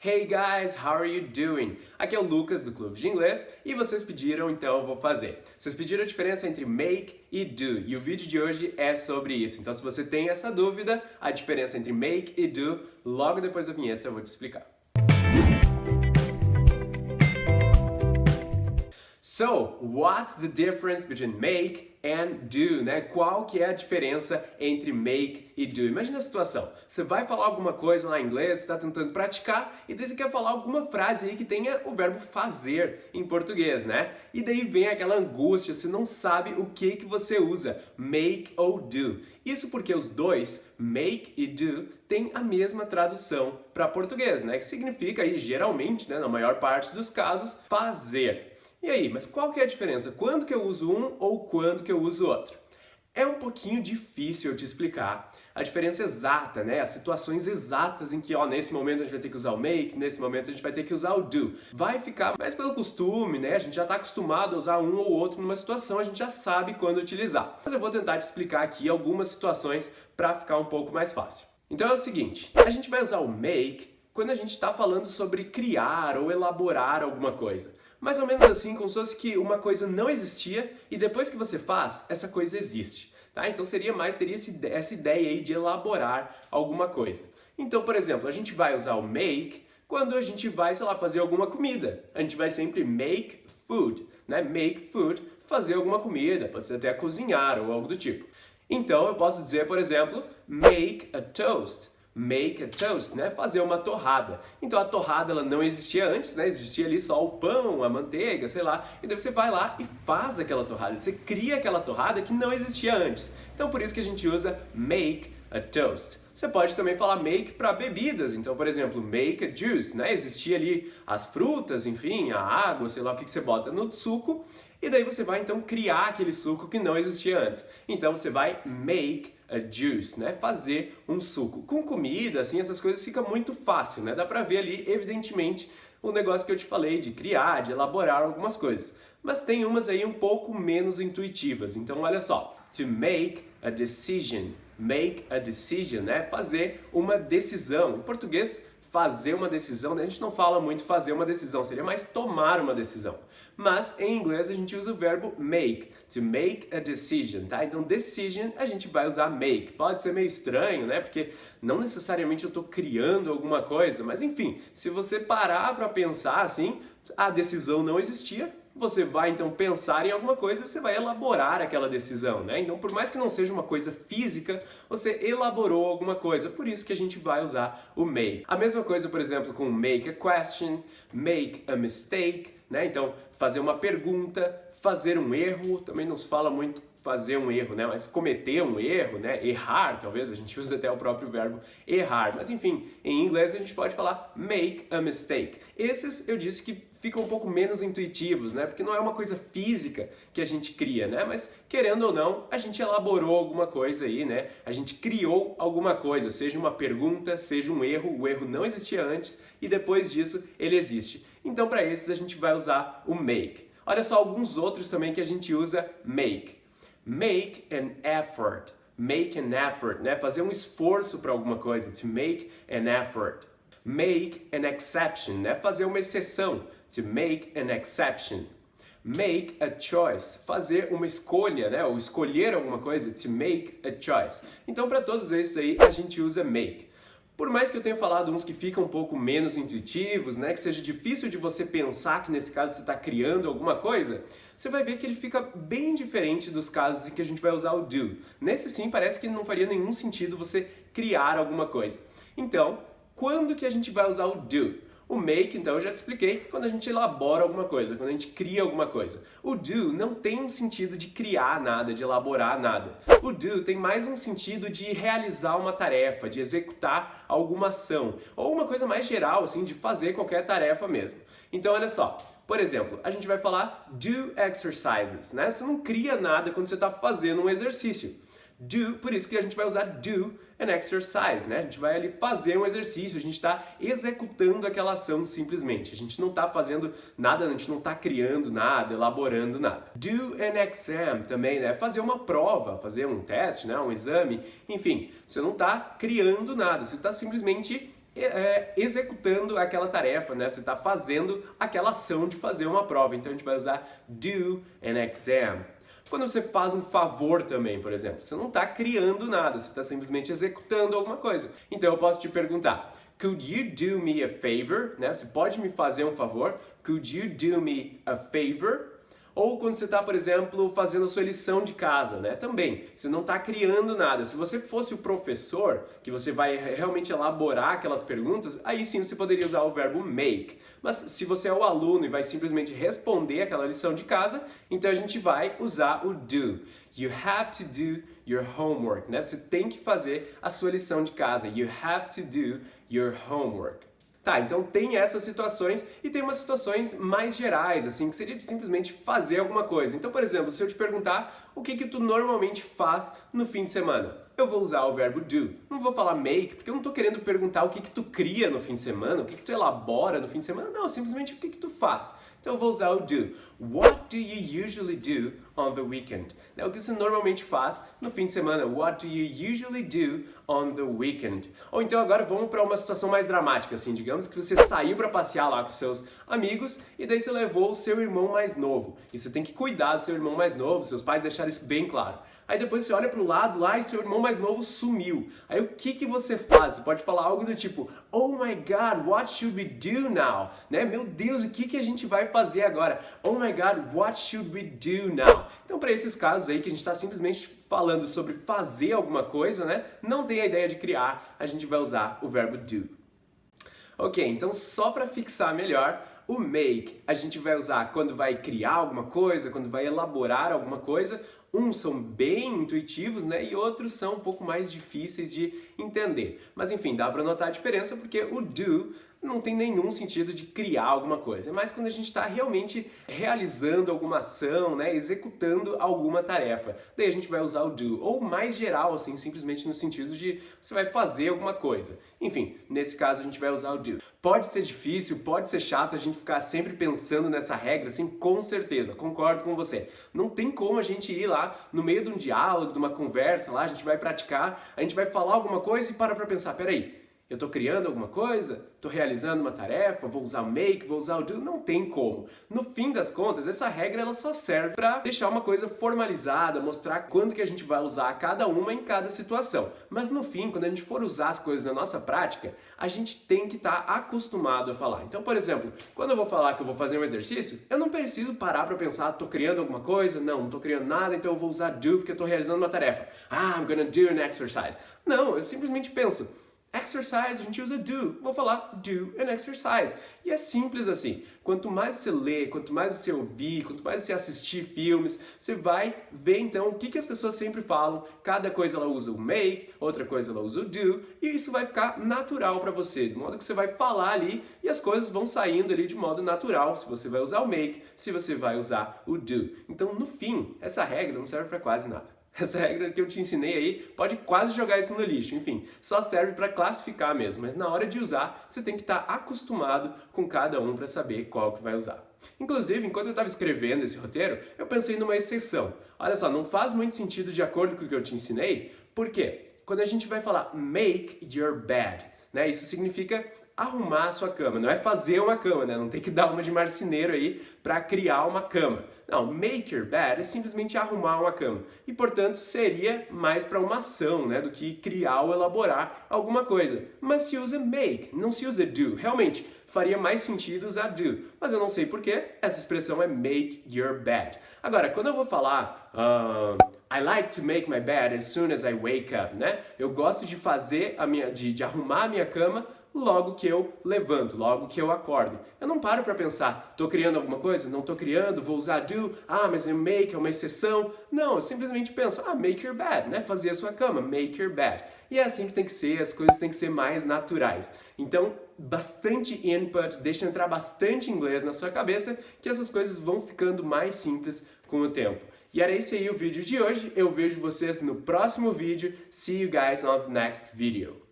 Hey guys, how are you doing? Aqui é o Lucas do Clube de Inglês e vocês pediram, então eu vou fazer. Vocês pediram a diferença entre make e do e o vídeo de hoje é sobre isso. Então se você tem essa dúvida, a diferença entre make e do, logo depois da vinheta eu vou te explicar. So, what's the difference between make and do, né? Qual que é a diferença entre make e do? Imagina a situação, você vai falar alguma coisa lá em inglês, você está tentando praticar, e daí você quer falar alguma frase aí que tenha o verbo fazer em português, né? E daí vem aquela angústia, você não sabe o que você usa, make ou do. Isso porque os dois, make e do, têm a mesma tradução para português, né? Que significa aí, geralmente, né, na maior parte dos casos, fazer. E aí, mas qual que é a diferença? Quando que eu uso um ou quando que eu uso outro? É um pouquinho difícil eu te explicar a diferença exata, né? As situações exatas em que, nesse momento a gente vai ter que usar o make, nesse momento a gente vai ter que usar o do. Vai ficar mais pelo costume, né? A gente já está acostumado a usar um ou outro numa situação, a gente já sabe quando utilizar. Mas eu vou tentar te explicar aqui algumas situações para ficar um pouco mais fácil. Então é o seguinte, a gente vai usar o make quando a gente está falando sobre criar ou elaborar alguma coisa. Mais ou menos assim, como se fosse que uma coisa não existia e depois que você faz, essa coisa existe. Tá? Então teria essa ideia aí de elaborar alguma coisa. Então, por exemplo, a gente vai usar o make quando a gente vai, sei lá, fazer alguma comida. A gente vai sempre make food, né? Make food, fazer alguma comida, pode ser até cozinhar ou algo do tipo. Então eu posso dizer, por exemplo, make a toast. Make a toast, né? Fazer uma torrada. Então a torrada ela não existia antes, né? Existia ali só o pão, a manteiga, sei lá. E daí você vai lá e faz aquela torrada. Você cria aquela torrada que não existia antes. Então por isso que a gente usa make a toast. Você pode também falar make para bebidas. Então, por exemplo, make a juice, né? Existia ali as frutas, enfim, a água, sei lá o que você bota no suco. E daí você vai então criar aquele suco que não existia antes. Então você vai make a juice, né? Fazer um suco. Com comida, assim, essas coisas fica muito fácil, né? Dá pra ver ali, evidentemente, o negócio que eu te falei de criar, de elaborar algumas coisas. Mas tem umas aí um pouco menos intuitivas. Então olha só, to make a decision. Make a decision, né? Fazer uma decisão. Em português, fazer uma decisão, né? A gente não fala muito fazer uma decisão, seria mais tomar uma decisão. Mas em inglês a gente usa o verbo make, to make a decision, tá? Então decision a gente vai usar make. Pode ser meio estranho, né? Porque não necessariamente eu estou criando alguma coisa, mas enfim, se você parar para pensar assim, a decisão não existia, você vai então pensar em alguma coisa e você vai elaborar aquela decisão, né? Então, por mais que não seja uma coisa física, você elaborou alguma coisa, por isso que a gente vai usar o make. A mesma coisa, por exemplo, com make a question, make a mistake, né? Então, fazer uma pergunta, fazer um erro, também não se fala muito fazer um erro, né? Mas cometer um erro, né? Errar, talvez, a gente usa até o próprio verbo errar. Mas enfim, em inglês a gente pode falar make a mistake. Esses eu disse que ficam um pouco menos intuitivos, né? Porque não é uma coisa física que a gente cria, né? Mas querendo ou não, a gente elaborou alguma coisa aí, né? A gente criou alguma coisa, seja uma pergunta, seja um erro, o erro não existia antes e depois disso ele existe. Então para esses a gente vai usar o make. Olha só alguns outros também que a gente usa make. Make an effort. Make an effort, né? Fazer um esforço para alguma coisa. To make an effort. Make an exception, né? Fazer uma exceção. To make an exception. Make a choice. Fazer uma escolha, né? Ou escolher alguma coisa. To make a choice. Então, para todos esses aí, a gente usa make. Por mais que eu tenha falado uns que ficam um pouco menos intuitivos, né, que seja difícil de você pensar que nesse caso você está criando alguma coisa, você vai ver que ele fica bem diferente dos casos em que a gente vai usar o do. Nesse sim, parece que não faria nenhum sentido você criar alguma coisa. Então, quando que a gente vai usar o do? O make, então, eu já te expliquei, quando a gente elabora alguma coisa, quando a gente cria alguma coisa. O do não tem um sentido de criar nada, de elaborar nada. O do tem mais um sentido de realizar uma tarefa, de executar alguma ação, ou uma coisa mais geral, assim, de fazer qualquer tarefa mesmo. Então, olha só, por exemplo, a gente vai falar do exercises, né? Você não cria nada quando você está fazendo um exercício. Do, por isso que a gente vai usar do an exercise, né? A gente vai ali fazer um exercício, a gente está executando aquela ação simplesmente. A gente não está fazendo nada, a gente não está criando nada, elaborando nada. Do an exam também, né? Fazer uma prova, fazer um teste, né? Um exame, enfim. Você não está criando nada, você está simplesmente executando aquela tarefa, né? Você está fazendo aquela ação de fazer uma prova. Então a gente vai usar do an exam. Quando você faz um favor também, por exemplo, você não está criando nada, você está simplesmente executando alguma coisa. Então eu posso te perguntar, could you do me a favor? Né? Você pode me fazer um favor? Could you do me a favor? Ou quando você está, por exemplo, fazendo a sua lição de casa, né? Também, você não está criando nada. Se você fosse o professor, que você vai realmente elaborar aquelas perguntas, aí sim você poderia usar o verbo make. Mas se você é o aluno e vai simplesmente responder aquela lição de casa, então a gente vai usar o do. You have to do your homework, né? Você tem que fazer a sua lição de casa. You have to do your homework. Tá, então tem essas situações e tem umas situações mais gerais, assim, que seria de simplesmente fazer alguma coisa. Então, por exemplo, se eu te perguntar o que tu normalmente faz no fim de semana, eu vou usar o verbo do. Não vou falar make, porque eu não tô querendo perguntar o que tu cria no fim de semana, o que tu elabora no fim de semana, não, simplesmente o que tu faz. Então eu vou usar o do. What do you usually do on the weekend? O que você normalmente faz no fim de semana? What do you usually do on the weekend? Ou então agora vamos para uma situação mais dramática, assim, digamos que você saiu para passear lá com seus amigos e daí você levou o seu irmão mais novo. E você tem que cuidar do seu irmão mais novo, seus pais deixaram isso bem claro. Aí depois você olha pro lado lá e seu irmão mais novo sumiu. Aí o que você faz? Você pode falar algo do tipo, oh my God, what should we do now? Né? Meu Deus, o que a gente vai fazer agora? Oh my God, what should we do now? Então para esses casos aí que a gente está simplesmente falando sobre fazer alguma coisa, né? Não tem a ideia de criar, a gente vai usar o verbo do. Ok, então só para fixar melhor, o make a gente vai usar quando vai criar alguma coisa, quando vai elaborar alguma coisa. Uns são bem intuitivos, né? E outros são um pouco mais difíceis de entender. Mas enfim, dá para notar a diferença porque o do não tem nenhum sentido de criar alguma coisa. É mais quando a gente está realmente realizando alguma ação, né? Executando alguma tarefa. Daí a gente vai usar o do. Ou mais geral, assim, simplesmente no sentido de você vai fazer alguma coisa. Enfim, nesse caso a gente vai usar o do. Pode ser difícil, pode ser chato a gente ficar sempre pensando nessa regra, assim, com certeza, concordo com você. Não tem como a gente ir lá no meio de um diálogo, de uma conversa lá, a gente vai praticar, a gente vai falar alguma coisa e para pensar, peraí, eu estou criando alguma coisa? Estou realizando uma tarefa? Vou usar o make? Vou usar o do? Não tem como. No fim das contas, essa regra ela só serve para deixar uma coisa formalizada, mostrar quando que a gente vai usar cada uma em cada situação. Mas no fim, quando a gente for usar as coisas na nossa prática, a gente tem que estar acostumado a falar. Então, por exemplo, quando eu vou falar que eu vou fazer um exercício, eu não preciso parar para pensar, estou criando alguma coisa? Não estou criando nada, então eu vou usar do porque eu estou realizando uma tarefa. I'm gonna do an exercise. Não, eu simplesmente penso, exercise, a gente usa do. Vou falar do an exercise. E é simples assim. Quanto mais você lê, quanto mais você ouvir, quanto mais você assistir filmes, você vai ver então o que as pessoas sempre falam. Cada coisa ela usa o make, outra coisa ela usa o do, e isso vai ficar natural para você, de modo que você vai falar ali e as coisas vão saindo ali de modo natural, se você vai usar o make, se você vai usar o do. Então, no fim, essa regra não serve para quase nada. Essa regra que eu te ensinei aí, pode quase jogar isso no lixo, enfim, só serve para classificar mesmo, mas na hora de usar, você tem que estar acostumado com cada um para saber qual que vai usar. Inclusive, enquanto eu estava escrevendo esse roteiro, eu pensei numa exceção. Olha só, não faz muito sentido de acordo com o que eu te ensinei, por quê? Quando a gente vai falar make your bed, né, isso significa arrumar a sua cama, não é fazer uma cama, né? Não tem que dar uma de marceneiro aí para criar uma cama. Não, make your bed é simplesmente arrumar uma cama. E, portanto, seria mais para uma ação, né, do que criar ou elaborar alguma coisa. Mas se usa make, não se usa do. Realmente, faria mais sentido usar do. Mas eu não sei porquê, essa expressão é make your bed. Agora, quando eu vou falar I like to make my bed as soon as I wake up, né? Eu gosto de fazer de arrumar a minha cama logo que eu levanto, logo que eu acordo. Eu não paro para pensar, estou criando alguma coisa? Não estou criando, vou usar do, mas o make é uma exceção. Não, eu simplesmente penso, make your bed, né? Fazer a sua cama, make your bed. E é assim que tem que ser, as coisas têm que ser mais naturais. Então, bastante input, deixa entrar bastante inglês na sua cabeça, que essas coisas vão ficando mais simples com o tempo. E era esse aí o vídeo de hoje, eu vejo vocês no próximo vídeo. See you guys on the next video.